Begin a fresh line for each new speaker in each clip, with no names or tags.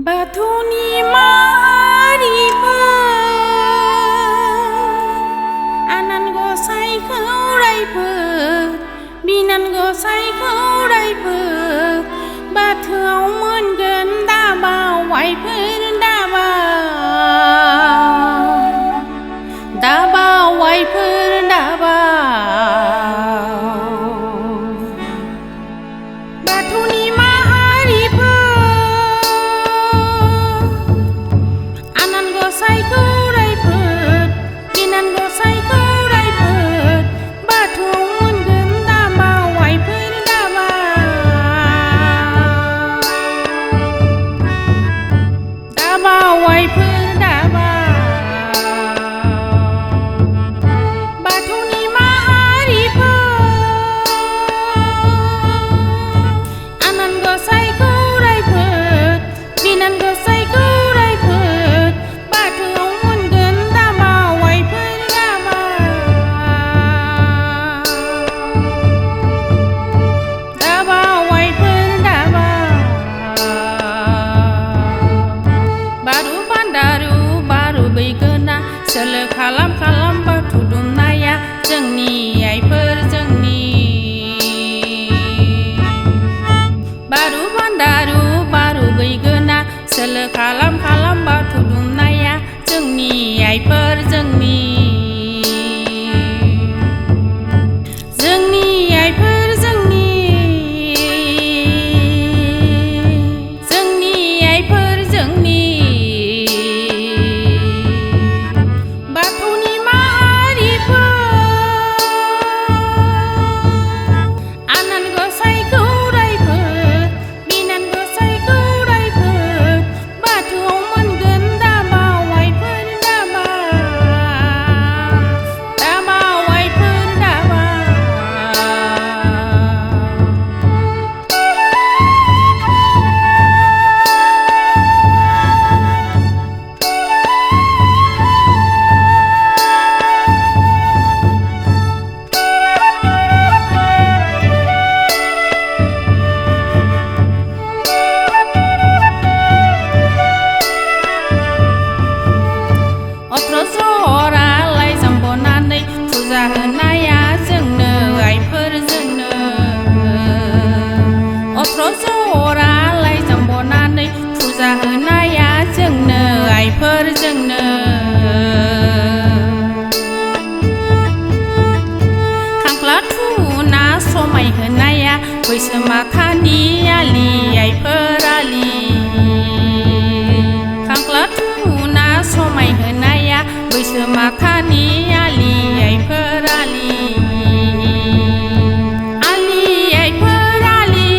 बाथौनि माहारिफोर आनान गसाइखौ रायफोर बिनान गसाइखौ रायफोर बाथौआव मोनगोन दाबावाइफोर दाबावाइफोर बाथौनि आनान गसाइखौ रायफोर बिनान गसाइखौ रायफोर बाथौआव मोनगोन दाबावाइफोर दाबावाइफोर बाथौनि आनान गसाइखौ रायफोर बिनान गसाइखौ रायफोर बाथौआव मोनगोन दाबावाइफोर बारु बान्दारु बारु बैगोना सोलो खालाम बाथौ दुमनाया जोंनि आइफोर जोंनि बारु बान्दारु बारु बैगोना सोलो खालाम बाथौ दुमनाया जोंनि आइफोर जोंनि आइफोर जोंनि आइफोर जोंनि बाथौनि आनान गसाइखौ रायफोर बिनान गसाइखौ रायफोर बाथौआव मोनगोन दाबावाइफोर दाबावाइफोर जरा लाइजाम बनानै फुजा होनाया जोंनो आइफोर जोंनो जरा लाइजाम बनानै फुजा होनाया जोंनो आइफोर जोंनो खांख्ला थुना समाय होनाया बैसो माखानि आलि आइफोर आलि खांख्ला थुना समाय होनाया बैसो माखानि आलि आइफोर आलि आइफोर आलि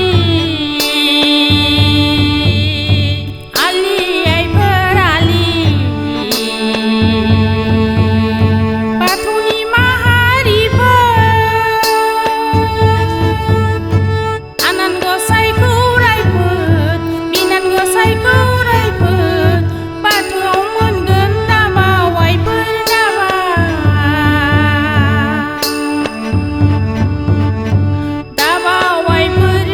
आइफोर आलि बाथौनि आनान गसाइखौ रायफोर बिनान गसाइखौ रायफोर बाथौआव मोनगोन दाबावाइफोर दाबावाइफोर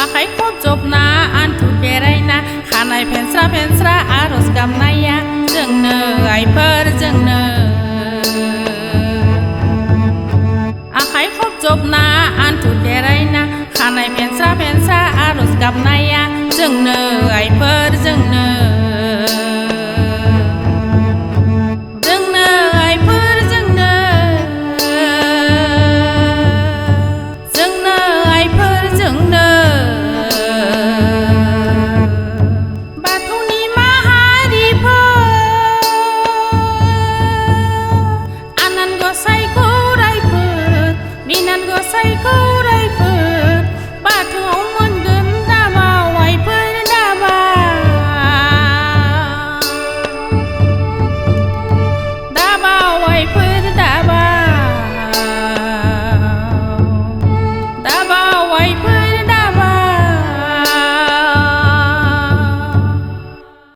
आखाइ खबजबना आन्थु बेरायना खानाय फेनस्रा आरज गाबनाया जोंनो आइफोर जोंनो आखाइ खबजबना आन्थु बेरायना खानाय फेनस्रा आरज गाबनाया जोंनो आइफोर जोंनो